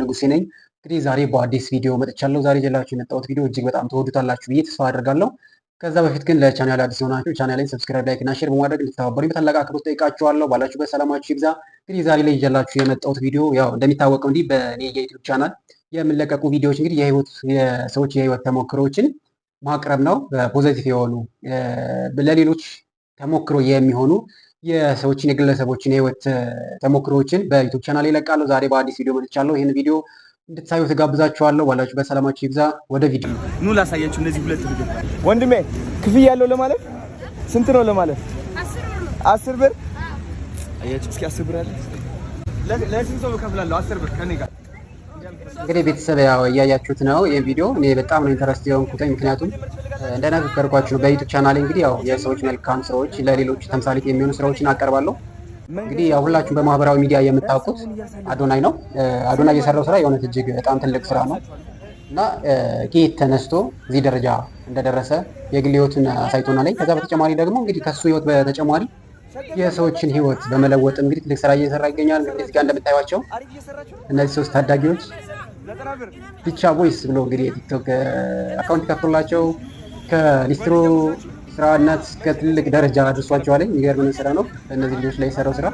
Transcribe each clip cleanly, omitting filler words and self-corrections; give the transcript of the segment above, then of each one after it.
ንጉሴ ነኝ። እንግዲህ ዛሬ በአዲስ ቪዲዮ መጥቻለሁ። ዛሬ ይዤላችሁ የመጣሁት ቪዲዮ እጅግ በጣም ተወዱታላችሁ ብዬ ተስፋ አደርጋለሁ። ከዛ በፊት ግን ለቻናል አዲስ የሆናችሁ ቻናሌን ሰብስክራይብ፣ ላይክ እና ሼር በማድረግ እንድትተባበሩኝ በታላቅ አክብሮት ጠይቃችኋለሁ። ባላችሁበት ሰላማችሁ ይብዛ። እንግዲህ ዛሬ ላይ ይዤላችሁ የመጣሁት ቪዲዮ ያው እንደሚታወቀው እንዲህ በእኔ የዩቲዩብ ቻናል የሚለቀቁ ቪዲዮዎች እንግዲህ የሰዎች የህይወት ተሞክሮዎችን ማቅረብ ነው። ፖዚቲቭ የሆኑ ለሌሎች ተሞክሮ የሚሆኑ የሰዎችን የግለሰቦችን የህይወት ተሞክሮዎችን በዩቲዩብ ቻናል ይለቃለሁ። ዛሬ በአዲስ ቪዲዮ መጥቻለሁ። ይህን ቪዲዮ እንድትሳዩ ተጋብዛችኋለሁ። ባላችሁበት ሰላማችሁ ይብዛ። ወደ ቪዲዮ ኑ ላሳያችሁ። እነዚህ ሁለት ልጆች ወንድሜ ክፍያ ያለው ለማለት ስንት ነው ለማለት? 10 ብር። አያችሁ እስኪ 10 ብር አለ ለስንት ሰው እከፍላለሁ? 10 ብር ከኔ ጋር። እንግዲህ ቤተሰብ ያው እያያችሁት ነው ይሄን ቪዲዮ። እኔ በጣም ነው ኢንተረስት የሆንኩት፣ ምክንያቱም እንደነገርኳችሁ ነው በዩቲዩብ ቻናሌ እንግዲህ ያው የሰዎች መልካም ስራዎች ለሌሎች ተምሳሌት የሚሆኑ ስራዎችን አቀርባለሁ። እንግዲህ ያው ሁላችሁም በማህበራዊ ሚዲያ የምታውቁት አዶናይ ነው። አዶናይ የሰራው ስራ የሆነ እጅግ በጣም ትልቅ ስራ ነው እና ከየት ተነስቶ እዚህ ደረጃ እንደደረሰ የግል ህይወቱን አሳይቶናል። ከዛ በተጨማሪ ደግሞ እንግዲህ ከሱ ህይወት በተጨማሪ የሰዎችን ህይወት በመለወጥ እንግዲህ ትልቅ ስራ እየሰራ ይገኛል። እንግዲህ እዚህ ጋር እንደምታዩዋቸው እነዚህ ሶስት ታዳጊዎች ፒቻ ቦይስ ብሎ እንግዲህ የቲክቶክ አካውንት ከፍቶላቸው ከሊስትሮ ስራነት ከትልቅ ደረጃ አድርሷቸዋል። የሚገርም ስራ ነው እነዚህ ልጆች ላይ የሰራው ስራ።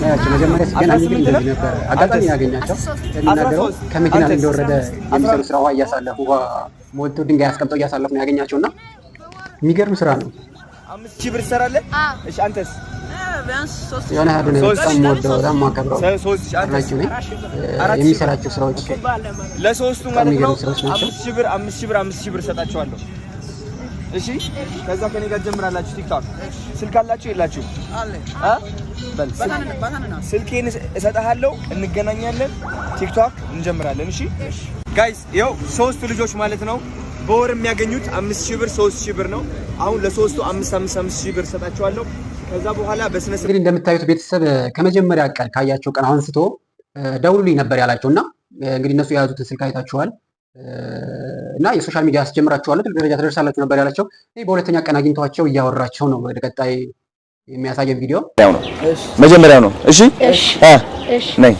ያቸው መጀመሪያ ሲገናኙ ግን እንደዚህ ነበር። አጋጣሚ ያገኛቸው የሚናገረው ከመኪና ላይ እንደወረደ የሚሰሩ ስራ ውሃ እያሳለፉ ውሃ ሞልቶ ድንጋይ አስቀምጠው እያሳለፉ ነው ያገኛቸውና የሚገርም ስራ ነው። 5000 ብር ትሰራለህ? እሺ አንተስ? የሆነ ሀዱ ነው በጣም ወደው በጣም ማከብረው ናቸው ነው የሚሰራቸው ስራዎች ለሶስቱ ማለት ነው። 5000 ብር 5000 ብር ሰጣቸዋለሁ። እሺ ከዛ ከኔ ጋር ጀምራላችሁ። ቲክቶክ ስልክ አላችሁ የላችሁ? አለ በል ስልኬን እሰጥሃለሁ፣ እንገናኛለን፣ ቲክቶክ እንጀምራለን። እሺ ጋይስ ይኸው ሶስት ልጆች ማለት ነው በወር የሚያገኙት 5000 ብር 3000 ብር ነው። አሁን ለሶስቱ 5000 ብር ሰጣቸዋለሁ። ከዛ በኋላ በስነ ስርዓት እንግዲህ እንደምታዩት ቤተሰብ ከመጀመሪያ ቀን ካያቸው ቀን አንስቶ ደውሉልኝ ነበር ያላቸውና እንግዲህ እነሱ የያዙትን ስልክ አይታችኋል እና የሶሻል ሚዲያ አስጀምራችኋል ትልቅ ደረጃ ትደርሳላችሁ ነበር ያላቸው። በሁለተኛ ቀን አግኝቷቸው እያወራቸው ነው ወደ ቀጣይ የሚያሳየን ቪዲዮ ያው ነው መጀመሪያው ነው። እሺ ነይ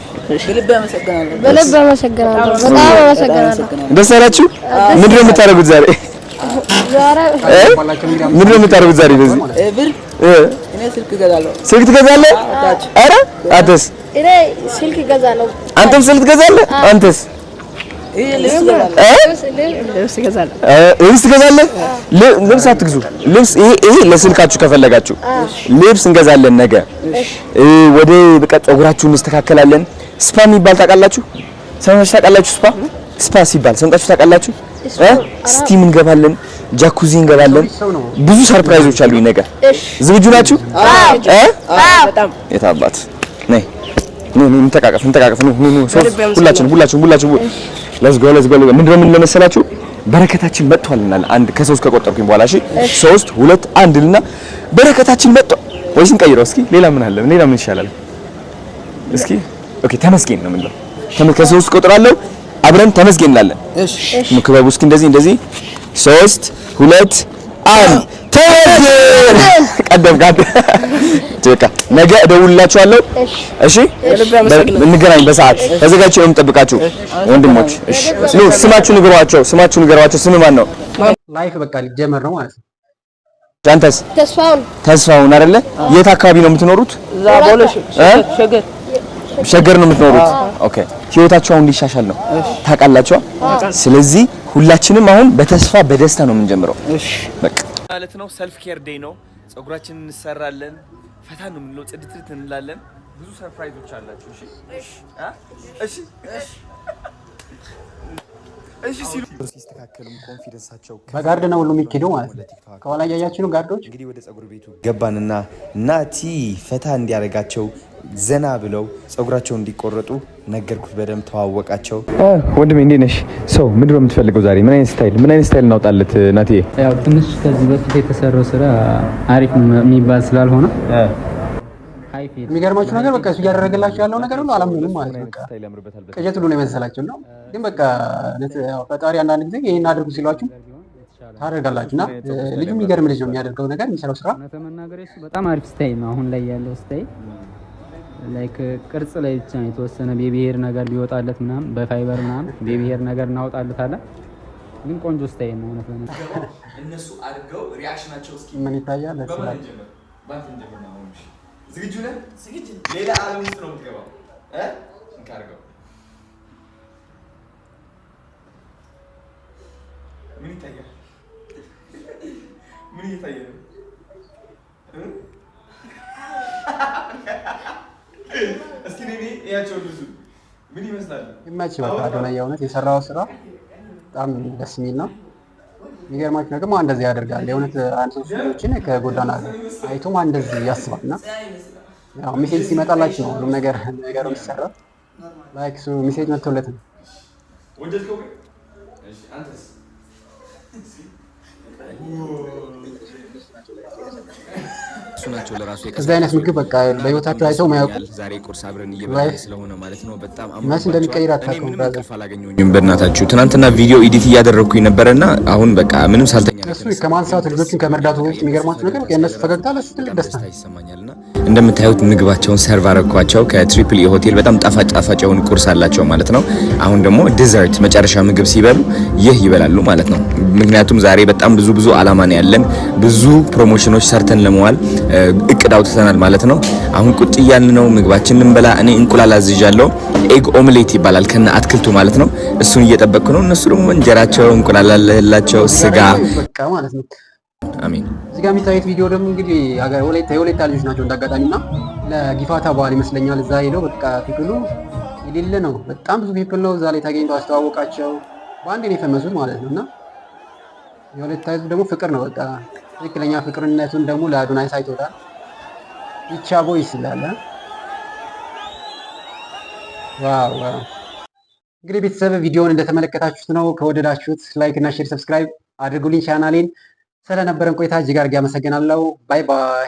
በልብ አመሰግናለሁ። በጣም አመሰግናለሁ። ደስ አላችሁ? ምንድን ነው የምታደርጉት ዛሬ? ምንድን ነው የምታደርጉት ዛሬ? በዚህ ብር እኔ ስልክ እገዛለሁ። ስልክ ትገዛለህ? ኧረ አንተስ? እኔ ስልክ እገዛለሁ። አንተም ስልክ ትገዛለህ? አንተስ? ልብስ ትገዛለህ? ልብስ አትግዙ። ልብስ ይሄ ለስልካችሁ ከፈለጋችሁ ልብስ እንገዛለን ነገ። ወደ በቃ ፀጉራችሁን እንስተካከላለን። ስፓ የሚባል ታውቃላችሁ? ሰምታችሁ ታውቃላችሁ? ስፓ ሲባል ሰምታችሁ ታውቃላችሁ? ስቲም እንገባለን፣ ጃኩዚ እንገባለን። ብዙ ሰርፕራይዞች አሉኝ ነገ። ዝግጁ ናችሁ? በጣም የታባት ነይ እንተቃቀፍ ሁላችን let's go ምንድነው ምን ለመሰላችሁ በረከታችን መጥቷልናል። አንድ ከሶስት ከቆጠርኩኝ በኋላ እሺ 3 2 1 ልና በረከታችን መጥቷል። ወይስ እንቀይረው? እስኪ ሌላ ምን አለ? ሌላ ምን ይሻላል? እስኪ ኦኬ ተመስገን ነው የምንለው። ከሶስት ቆጥራለሁ አብረን ተመስገን እንላለን። እሺ ምክበቡ እስኪ እንደዚህ 3 2 1 ተመስገን። ቀደም በቃ ነገ እደውልላችኋለሁ። እሺ እንገናኝ በሰዓት ተዘጋጅቼ ነው የምጠብቃችሁ ወንድሞች። እሺ ኑ ስማችሁ ንገሯቸው። ስም ማን ነው? ላይፍ በቃ ሊጀመር ነው ማለት ነው። አንተስ? ተስፋውን አይደለ? የት አካባቢ ነው የምትኖሩት? ሸገር ነው የምትኖሩት? ኦኬ ህይወታችሁ አሁን ሊሻሻል ነው ታውቃላችሁ። ስለዚህ ሁላችንም አሁን በተስፋ በደስታ ነው የምንጀምረው። እሺ በቃ ማለት ነው። ሰልፍ ኬር ዴይ ነው። ፀጉራችንን እንሰራለን፣ ፈታ ነው የምንለው፣ ጽድት እንላለን። ብዙ ሰርፕራይዞች አላችሁ። እሺ ሲሉ ሲስተካከሉም ኮንፊደንሳቸው በጋርድ ነው ሁሉ የሚኬደው ማለት ነው። ከኋላ እያያችሁ ነው ጋርዶች። እንግዲህ ወደ ፀጉር ቤቱ ገባንና ናቲ ፈታ እንዲያደርጋቸው ዘና ብለው ፀጉራቸውን እንዲቆረጡ ነገርኩት። በደንብ ተዋወቃቸው። ወንድሜ እንዴት ነሽ? ሰው ምንድን ነው የምትፈልገው ዛሬ? ምን አይነት ስታይል እናውጣለት ናቲ? ያው ትንሽ ከዚህ በፊት የተሰራው ስራ አሪፍ የሚባል ስላልሆነ የሚገርማችሁ ነገር በቃ እሱ እያደረገላችሁ ያለው ነገር ሁሉ አላምንም ማለት ነው። ቅዠት ሁሉ ነው የመሰላችሁ ነው። ግን በቃ ያው ፈጣሪ አንዳንድ ጊዜ ይሄን አድርጉ ሲሏችሁ ታደርጋላችሁና ልጁ የሚገርም ልጅ ነው። የሚያደርገው ነገር የሚሰራው ስራ ተመናገር እሱ በጣም አሪፍ ስታይል ነው። አሁን ላይ ያለው ስታይል ላይክ ቅርጽ ላይ ብቻ የተወሰነ የብሔር ነገር ቢወጣለት ምናምን በፋይበር ምናምን የብሔር ነገር እናወጣለታለን። ግን ቆንጆ ስታይል ነው ነው እነሱ አድርገው ሪአክሽናቸው እስኪ ምን ይታያል? ዝግጁ ነህ? ሌላ ዓለም ውስጥ ነው የምትገባው። እንካርገው ምን ይታያል? ምን ይታያል? እስኪ ነኝ ያቸው ብዙ ምን ይመስላል? ይመች በቃ አዶናይ የእውነት የሰራው ስራ በጣም ደስ የሚል ነው። የሚገርማችሁ ነገር ማን እንደዚህ ያደርጋል? የእውነት አንድ ሰው ሰዎችን ከጎዳና አይቶ ማን እንደዚህ ያስባልና ያው ሜሴጅ ሲመጣላችሁ ነው ሁሉም ነገር የሚሰራ። ላይክ ሱ ሜሴጅ መጥቶለት ነው። ወደድከው? እሺ አንተስ? እሱ ናቸው ለራሱ ከዚህ አይነት ምግብ በቃ በህይወታቸው አይተው ማያውቁ ዛሬ ቁርስ አብረን እየበላን ስለሆነ ማለት ነው። በጣም መች እንደሚቀይር አታውቅም። አላገኘሁኝም። በእናታችሁ ትናንትና ቪዲዮ ኤዲት እያደረግኩኝ ነበርና አሁን በቃ ምንም ሳልተኛ እሱ ከማንሳት ልጆችን ከመርዳቱ በፊት የሚገርማችሁ ነገር የእነሱ ፈገግታ ለሱ ትልቅ ደስታ ይሰማኛልና እንደምታዩት ምግባቸውን ሰርቭ አደረኳቸው ከትሪፕል ሆቴል። በጣም ጣፋጭ የሆኑ ቁርስ አላቸው ማለት ነው። አሁን ደግሞ ዲዘርት መጨረሻ ምግብ ሲበሉ ይህ ይበላሉ ማለት ነው። ምክንያቱም ዛሬ በጣም ብዙ አላማ ነው ያለን። ብዙ ፕሮሞሽኖች ሰርተን ለመዋል እቅድ አውጥተናል ማለት ነው። አሁን ቁጭ እያልን ነው ምግባችንን እንበላ። እኔ እንቁላል አዝዣለሁ። ኤግ ኦምሌት ይባላል ከነ አትክልቱ ማለት ነው። እሱን እየጠበቅኩ ነው። እነሱ ደግሞ እንጀራቸው እንቁላል አለላቸው ስጋ በቃ ማለት ነው። አሜን። እዚህ ጋር የሚታዩት ቪዲዮ ደግሞ እንግዲህ የወላይታ ልጆች ናቸው እንዳጋጣሚና ለጊፋታ በዓል ይመስለኛል እዛ ሄደው በቃ ፒፕሉ የሌለ ነው። በጣም ብዙ ፒፕል ነው እዛ ላይ ተገኝተው አስተዋወቃቸው። በአንድ ነው የፈመሱት ማለት ነውና የወላይታ ህዝብ ደግሞ ፍቅር ነው። በቃ ትክክለኛ ፍቅርነቱን ደግሞ ለአዶናይ ሳይቶታል። ይቻ ቦይስ ይላል። ዋው እንግዲህ ቤተሰብ ቪዲዮውን እንደተመለከታችሁት ነው። ከወደዳችሁት ላይክ እና ሼር ሰብስክራይብ አድርጉልኝ ቻናሌን። ስለነበረን ቆይታ እጅግ አድርጌ አመሰግናለሁ። ባይ ባይ።